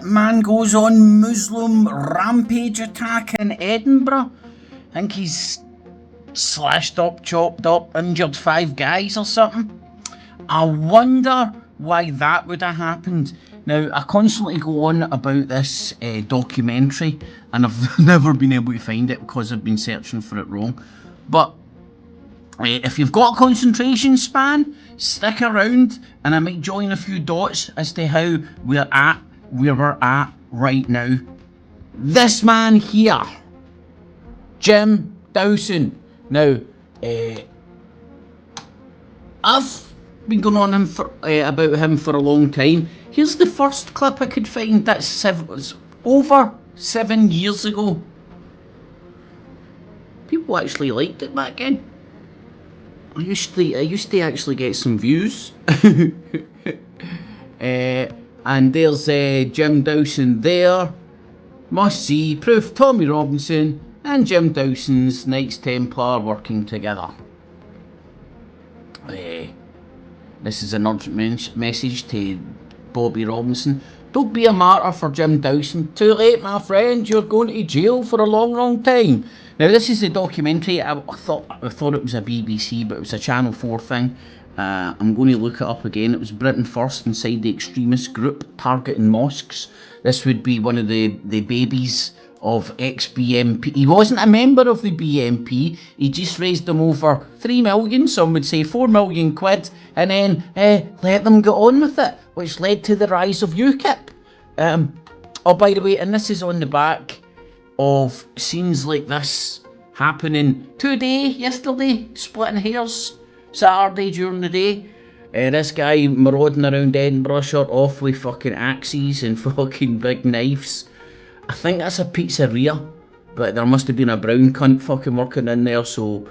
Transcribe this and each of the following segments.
man goes on Muslim rampage attack in Edinburgh. I think he's slashed up, chopped up, injured 5 guys or something. I wonder why that would have happened. Now, I constantly go on about this documentary, and I've never been able to find it because I've been searching for it wrong. But if you've got a concentration span, stick around, and I might join a few dots as to how we're at where we're at right now. This man here, Jim Dawson. Now, I've been going on him for, about him for a long time. Here's the first clip I could find. That's over 7 years ago. People actually liked it back then. I used to actually get some views. And there's Jim Dawson there. Must see proof Tommy Robinson and Jim Dawson's Knights Templar working together. This is an urgent message to Bobby Robinson. Don't be a martyr for Jim Dawson. Too late, my friend. You're going to jail for a long, long time. Now, this is a documentary. I thought it was a BBC, but it was a Channel 4 thing. I'm going to look it up again. It was Britain First inside the extremist group targeting mosques. This would be one of the babies of ex-BNP. He wasn't a member of the BNP. He just raised them over 3 million, some would say 4 million quid, and then let them get on with it, which led to the rise of UKIP. Oh, by the way, and this is on the back of scenes like this happening today, yesterday, splitting hairs, Saturday during the day. This guy marauding around Edinburgh, shot off with fucking axes and fucking big knives. I think that's a pizzeria, but there must have been a brown cunt fucking working in there, so...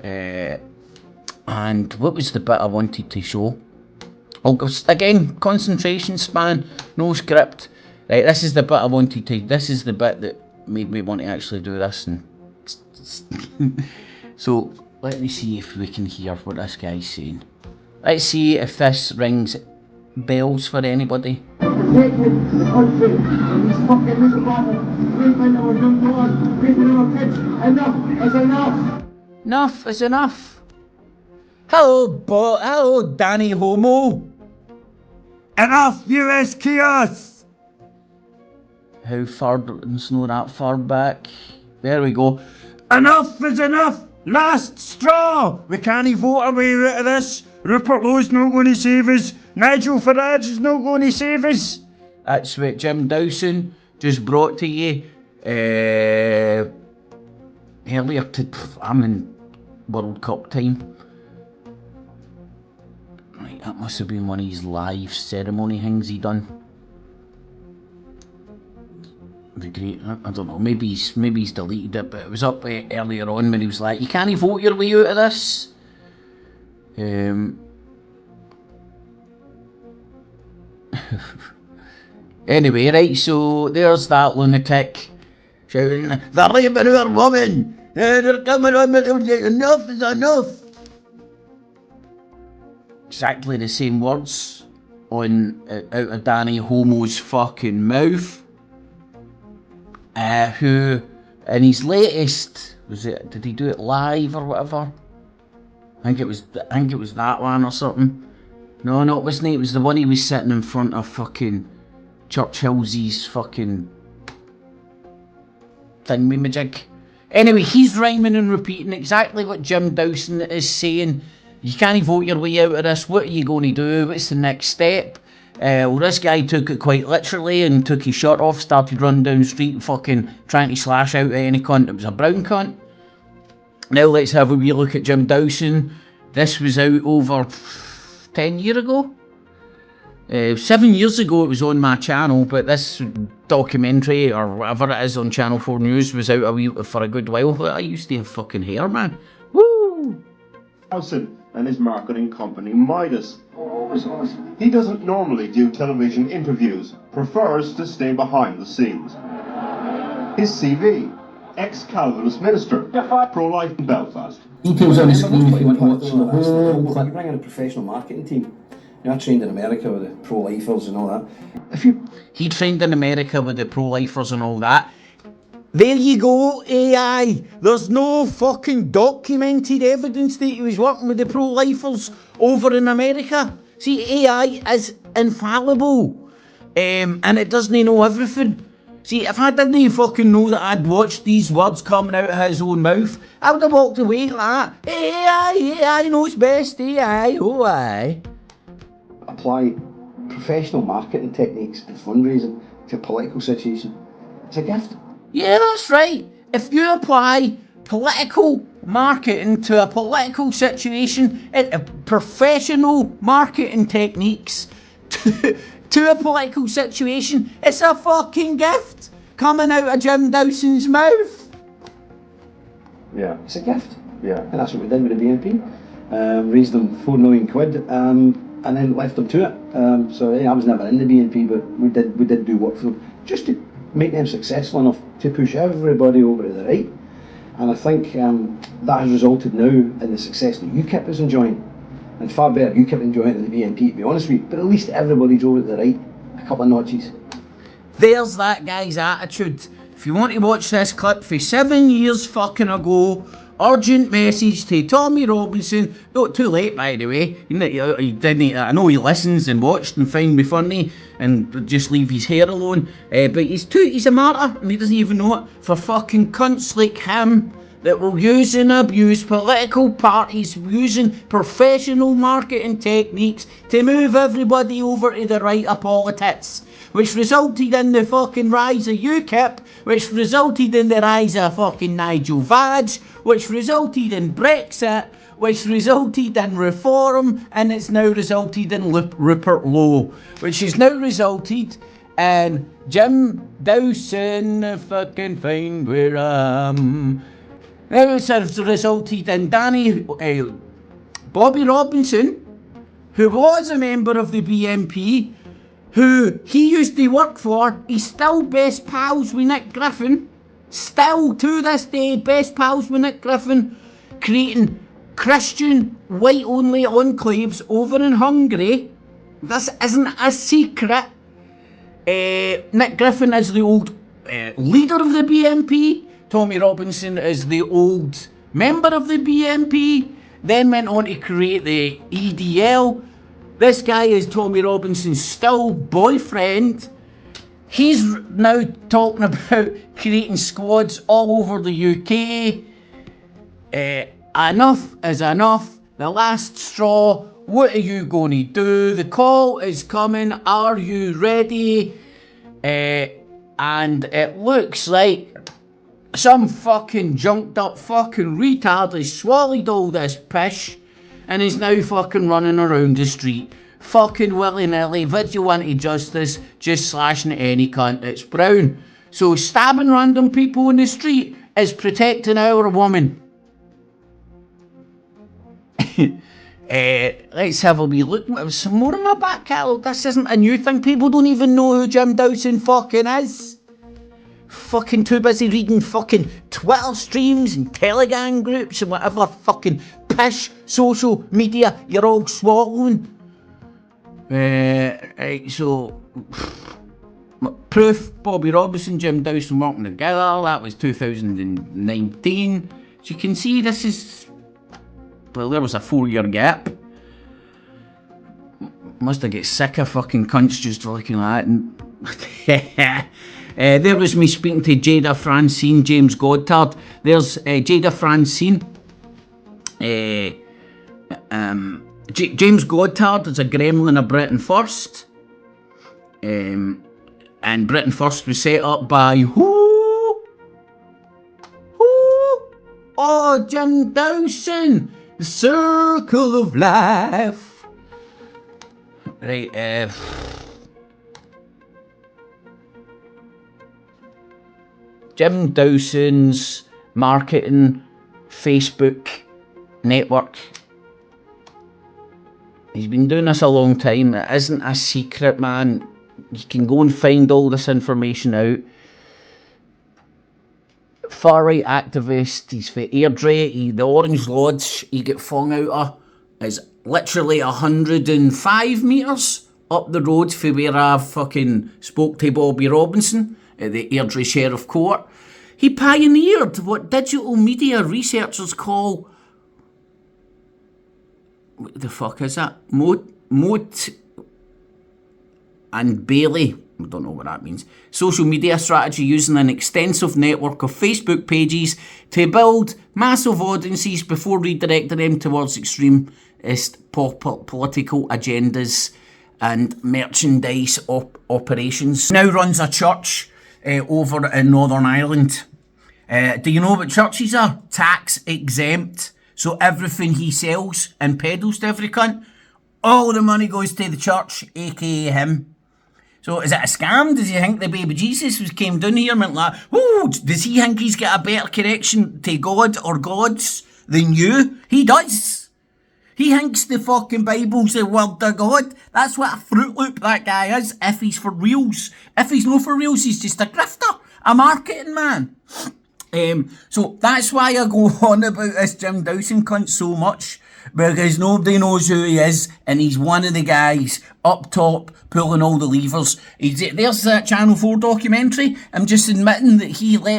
and what was the bit I wanted to show? Oh, again, concentration span, no script. Right, this is the bit I wanted to... This is the bit that made me want to actually do this. And so, let me see if we can hear what this guy's saying. Let's see if this rings bells for anybody. Protecting the country and these fucking little bastards raping our young lads, raping our kids. Enough is enough! Enough is enough. Hello, Danny Homo. Enough, US chaos! How far? It's not that far back. There we go. Enough is enough! Last straw! We can't vote our way out of this. Rupert Lowe's not going to save us. Nigel Farage is not going to save us. That's what Jim Dawson just brought to you earlier. I'm in World Cup time. Right, that must have been one of his live ceremony things he done. The great, I don't know, maybe he's deleted it, but it was up earlier on when he was like, you can't vote your way out of this. Anyway, right, so there's that lunatic shouting, they're raping our woman, they're coming on with enough is enough. Exactly the same words on out of Danny Homo's fucking mouth. Who, in his latest, did he do it live or whatever? I think it was that one or something. No, it wasn't. It was the one he was sitting in front of fucking Churchill's fucking thingamajig. Anyway, he's rhyming and repeating exactly what Jim Dawson is saying. You can't vote your way out of this. What are you going to do? What's the next step? Well, this guy took it quite literally and took his shirt off, started running down the street fucking trying to slash out at any cunt that was a brown cunt. Now let's have a wee look at Jim Dawson. This was out over 10 years ago. 7 years ago it was on my channel, but this documentary or whatever it is on Channel 4 News was out for a good while. I used to have fucking hair, man. Woo! And his marketing company Midas. He doesn't normally do television interviews, prefers to stay behind the scenes. His CV, ex-Calvinist minister, pro-life in Belfast. Details on the screen if you want to watch the whole clip. You bring in a professional marketing team I trained in America with the pro-lifers and all that. He trained in America with the pro-lifers and all that. There you go, AI. There's no fucking documented evidence that he was working with the pro-lifers over in America. See, AI is infallible. And it doesn't know everything. See, if I didn't fucking know that I'd watched these words coming out of his own mouth, I would have walked away like that. AI knows best, AI, oh aye. Apply professional marketing techniques and fundraising to a political situation. It's a gift. Yeah, that's right. If you apply political marketing to a political situation, professional marketing techniques to a political situation, it's a fucking gift coming out of Jim Dawson's mouth. Yeah. It's a gift. Yeah. And that's what we did with the BNP. Raised them £4 million, and then left them to it. So yeah, I was never in the BNP, but we did do work for them just to make them successful enough to push everybody over to the right. And I think that has resulted now in the success that UKIP is enjoying. And far better UKIP enjoying than the BNP, to be honest with you. But at least everybody's over to the right a couple of notches. There's that guy's attitude. If you want to watch this clip for 7 years fucking ago, urgent message to Tommy Robinson. Not too late, by the way. He didn't. I know he listens and watched and find me funny and just leave his hair alone. But he's a martyr and he doesn't even know it for fucking cunts like him that will use and abuse political parties using professional marketing techniques to move everybody over to the right of politics, which resulted in the fucking rise of UKIP, which resulted in the rise of fucking Nigel Farage, which resulted in Brexit, which resulted in reform, and it's now resulted in Rupert Lowe, which has now resulted in Jim Dawson, fucking find where I am. Now it's resulted in Bobby Robinson, who was a member of the BNP, who he used to work for. He's still best pals with Nick Griffin. Still, to this day, best pals with Nick Griffin, creating Christian white-only enclaves over in Hungary. This isn't a secret. Nick Griffin is the old leader of the BNP. Tommy Robinson is the old member of the BNP, then went on to create the EDL. This guy is Tommy Robinson's still boyfriend. He's now talking about creating squads all over the UK. Enough is enough. The last straw. What are you going to do? The call is coming. Are you ready? And it looks like some fucking junked up fucking retard has swallowed all this pish and is now fucking running around the street fucking willy-nilly, vigilante justice, just slashing at any cunt that's brown. So stabbing random people in the street is protecting our woman. Let's have a wee look at some more in my back catalogue. This isn't a new thing. People don't even know who Jim Dawson fucking is. Fucking too busy reading fucking Twitter streams and Telegram groups and whatever fucking pish social media you're all swallowing. Right, so proof, Bobby Robinson, Jim Dawson working together. That was 2019. As you can see, this is, well, there was a 4-year gap. Must have get sick of fucking cunts just looking at that. There was me speaking to Jada Francine, James Goddard. There's Jada Francine. James Goddard is a gremlin of Britain First. And Britain First was set up by who? Oh, Jim Dawson. The Circle of Life. Right, Jim Dawson's marketing Facebook network. He's been doing this a long time. It isn't a secret, man. You can go and find all this information out. Far right activist. He's for Airdrie. The Orange Lodge he get flung out of is literally 105 metres up the road from where I fucking spoke to Bobby Robinson at the Airdrie Sheriff Court. He pioneered what digital media researchers call, what the fuck is that? Moat and Bailey, I don't know what that means, social media strategy using an extensive network of Facebook pages to build massive audiences before redirecting them towards extremist political agendas and merchandise operations. Now runs a church over in Northern Ireland. Do you know what churches are? Tax exempt. So everything he sells and peddles to every cunt, all the money goes to the church, aka him. So is it a scam? Does he think the baby Jesus came down here and went like, oh, does he think he's got a better connection to God or gods than you? He does. He thinks the fucking Bible's the word of God. That's what a Fruit Loop that guy is, if he's for reals. If he's not for reals, he's just a grifter, a marketing man. So that's why I go on about this Jim Dawson cunt so much, because nobody knows who he is, and he's one of the guys up top pulling all the levers. There's that Channel 4 documentary. I'm just admitting that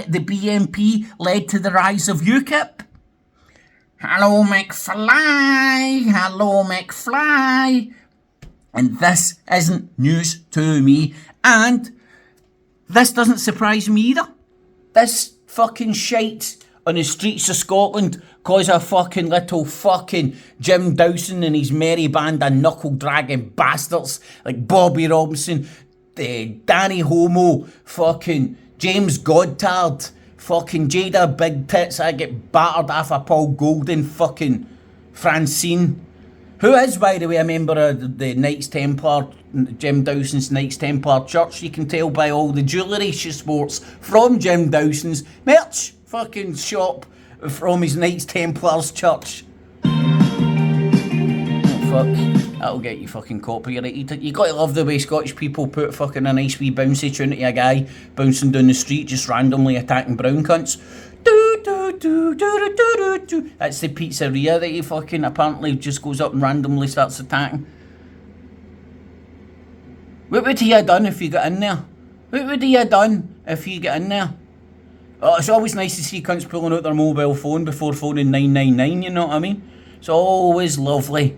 the BNP led to the rise of UKIP. Hello McFly, hello McFly. And this isn't news to me, and this doesn't surprise me either. This fucking shite on the streets of Scotland cause a fucking little fucking Jim Dawson and his merry band of knuckle-dragging bastards like Bobby Robinson, Danny Homo, fucking James Godtard, fucking Jada Big Tits, I get battered off of Paul Golden, fucking Francine, who is, by the way, a member of the Knights Templar, Jim Dawson's Knights Templar Church. You can tell by all the jewellery she sports from Jim Dawson's merch fucking shop from his Knights Templars Church. Oh, fuck. That'll get you fucking copyrighted. You gotta love the way Scottish people put fucking a nice wee bouncy tune to a guy bouncing down the street just randomly attacking brown cunts. That's the pizzeria that he fucking apparently just goes up and randomly starts attacking. What would he have done if you got in there? What would he have done if you get in there? Oh, it's always nice to see cunts pulling out their mobile phone before phoning 999, you know what I mean? It's always lovely.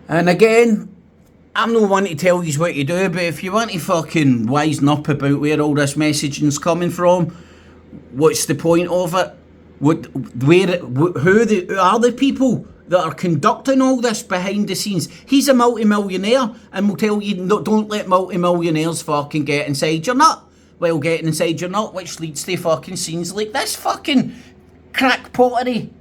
And again, I'm not one to tell you what to do, but if you want to fucking wisen up about where all this messaging's coming from, what's the point of it? Who are the people that are conducting all this behind the scenes? He's a multi-millionaire, and we'll tell you, don't let multi-millionaires fucking get inside your nut while getting inside your nut, which leads to fucking scenes like this fucking crackpottery.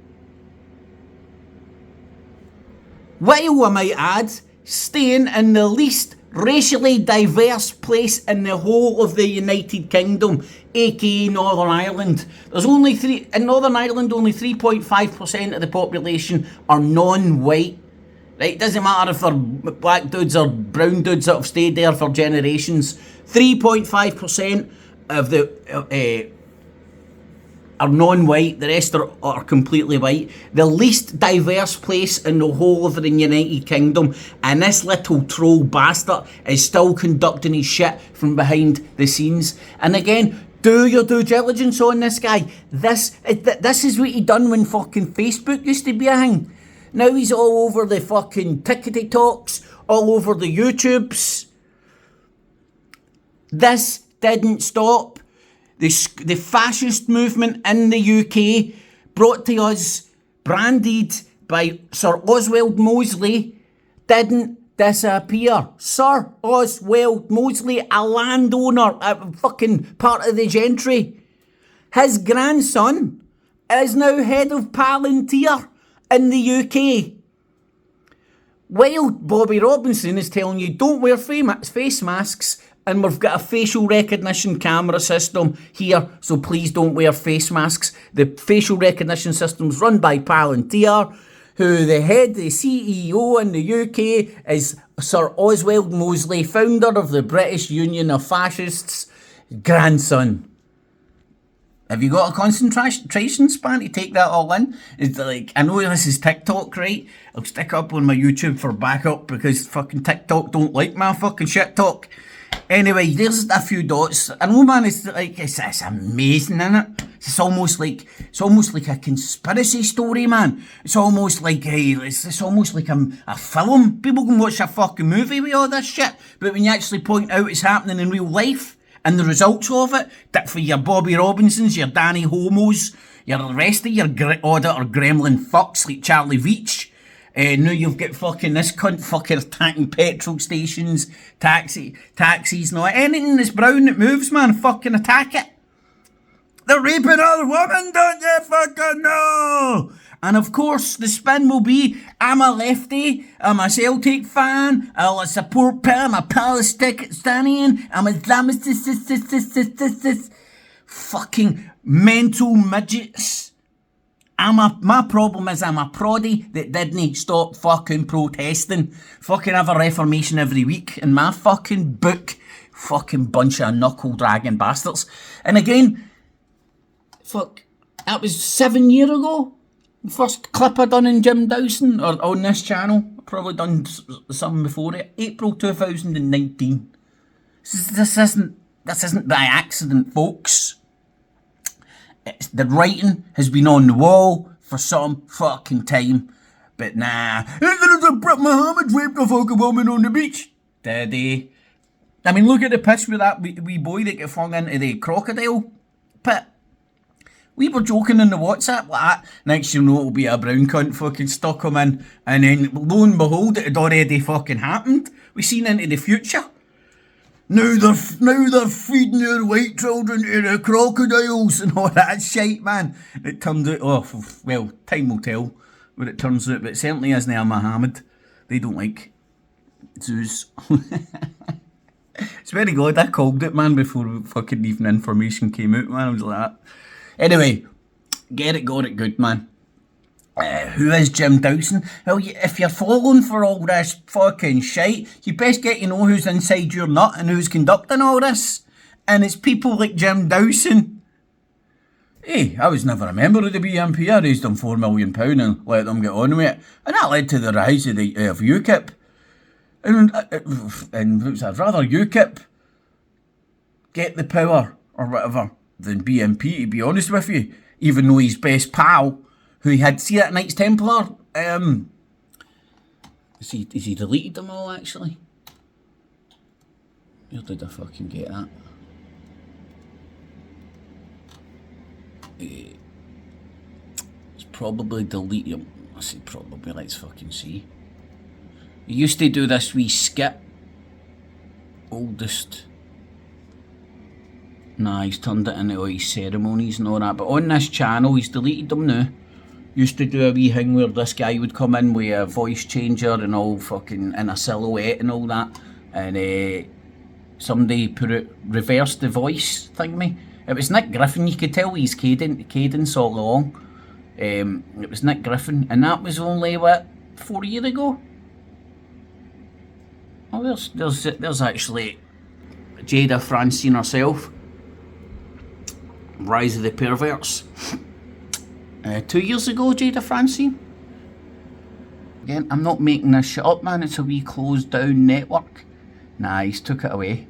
While, I might add, staying in the least racially diverse place in the whole of the United Kingdom, aka Northern Ireland. In Northern Ireland, only 3.5% of the population are non-white. Right? It doesn't matter if they're black dudes or brown dudes that have stayed there for generations. 3.5% of the are non-white, the rest are completely white. The least diverse place in the whole of the United Kingdom, and this little troll bastard is still conducting his shit from behind the scenes. And again, do your due diligence on this guy. This is what he done when fucking Facebook used to be a thing. Now he's all over the fucking TikToks, all over the YouTubes. This didn't stop. The fascist movement in the UK, brought to us, branded by Sir Oswald Mosley, didn't disappear. Sir Oswald Mosley, a landowner, a fucking part of the gentry. His grandson is now head of Palantir in the UK. While Bobby Robinson is telling you, don't wear face masks, and we've got a facial recognition camera system here, so please don't wear face masks. The facial recognition system's run by Palantir, who the CEO in the UK is Sir Oswald Mosley, founder of the British Union of Fascists' grandson. Have you got a concentration span to take that all in? It's like, I know this is TikTok, right? I'll stick up on my YouTube for backup because fucking TikTok don't like my fucking shit talk. Anyway, there's a few dots. I know, man, it's like, it's amazing, isn't it? It's almost like a conspiracy story, man. It's almost like it's almost like a film. People can watch a fucking movie with all this shit, but when you actually point out it's happening in real life, and the results of it, that for your Bobby Robinsons, your Danny Homos, your rest of your auditor gremlin fucks like Charlie Veach. Now you've got fucking this cunt fucking attacking petrol stations, taxis and all. Anything that's brown that moves, man, fucking attack it. They're raping other women, don't you fucking know? And of course, the spin will be, I'm a lefty, I'm a Celtic fan, I'll support I'm a Palestinian, I'm a Islamist, fucking mental midgets. My problem is I'm a proddy that didn't stop fucking protesting. Fucking have a reformation every week in my fucking book. Fucking bunch of knuckle dragging bastards. And again, fuck, that was 7 years ago. First clip I done in Jim Dawson, or on this channel. I've probably done something before it. April 2019. This isn't by accident, folks. The writing has been on the wall for some fucking time. But nah. Muhammad raped a fucking woman on the beach. Did he? I mean, look at the pitch with that wee boy that got flung into the crocodile pit. We were joking in the WhatsApp like that. Next you know it'll be a brown cunt fucking stuck him in. And then lo and behold, it had already fucking happened. We seen into the future. Now they're feeding their white children to the crocodiles and all that shit, man. It turned out, well, time will tell what it turns out, but it certainly isn't a Muhammad. They don't like zoos. It's very good I called it, man, before fucking even information came out, man. I was like that. Anyway, got it good, man. Who is Jim Dawson? Well, if you're falling for all this fucking shite, you best get to know who's inside your nut and who's conducting all this. And it's people like Jim Dawson. Hey, I was never a member of the BNP. I raised them £4 million and let them get on with it. And that led to the rise of UKIP. And I'd rather UKIP get the power or whatever than BNP, to be honest with you. Even though his best pal, who he had, see that Knights Templar, has he deleted them all, actually? Where did I fucking get that? It's probably deleted. I say probably, let's fucking see. He used to do this wee skit. Oldest. Nah, he's turned it into all his ceremonies and all that. But on this channel, he's deleted them now. Used to do a wee thing where this guy would come in with a voice changer and all fucking in a silhouette and all that. And somebody reversed the voice thingy. It was Nick Griffin, you could tell his cadence all along. It was Nick Griffin, and that was only, 4 years ago? Oh, there's actually Jada Francine herself. Rise of the Perverts. 2 years ago, Jada Francine. Again, I'm not making this shit up, man. It's a wee closed down network. Nah, he's took it away.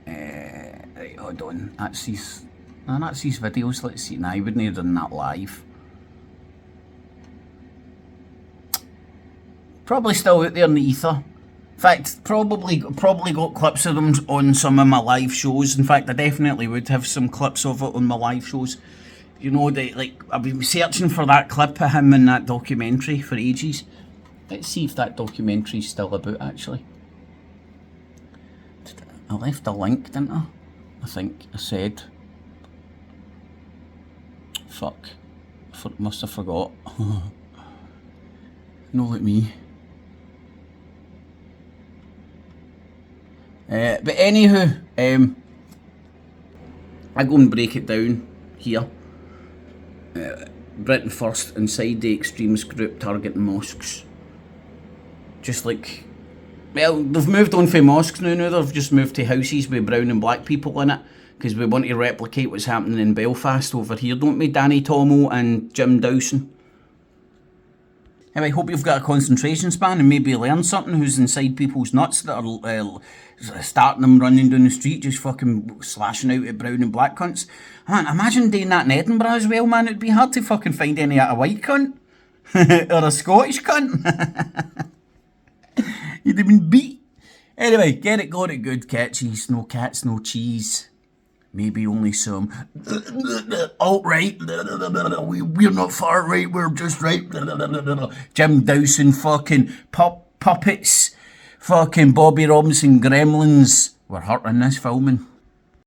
Right, hold on. That's his videos. Let's see. Nah, he wouldn't have done that live. Probably still out there in the ether. In fact, probably got clips of them on some of my live shows. In fact, I definitely would have some clips of it on my live shows. You know, I've been searching for that clip of him in that documentary for ages. Let's see if that documentary's still about, actually. I left a link, didn't I? I think I said. Fuck. Must have forgot. No, like me. But anywho, I go and break it down here. Britain first, inside the extremist group targeting mosques. Just like, Well, they've moved on from mosques now, they've just moved to houses with brown and black people in it, because we want to replicate what's happening in Belfast over here, don't we, Danny Tomo and Jim Dawson? Anyway, I hope you've got a concentration span and maybe learn something who's inside people's nuts that are starting them running down the street, just fucking slashing out at brown and black cunts. Man, imagine doing that in Edinburgh as well, man. It'd be hard to fucking find any at a white cunt. Or a Scottish cunt. You'd have been beat. Anyway, get it, got it good, catchies. No cats, no cheese. Maybe only some alt-right. We're not far right, we're just right. Jim Dawson fucking puppets. Fucking Bobby Robinson gremlins. We're hurting this filming.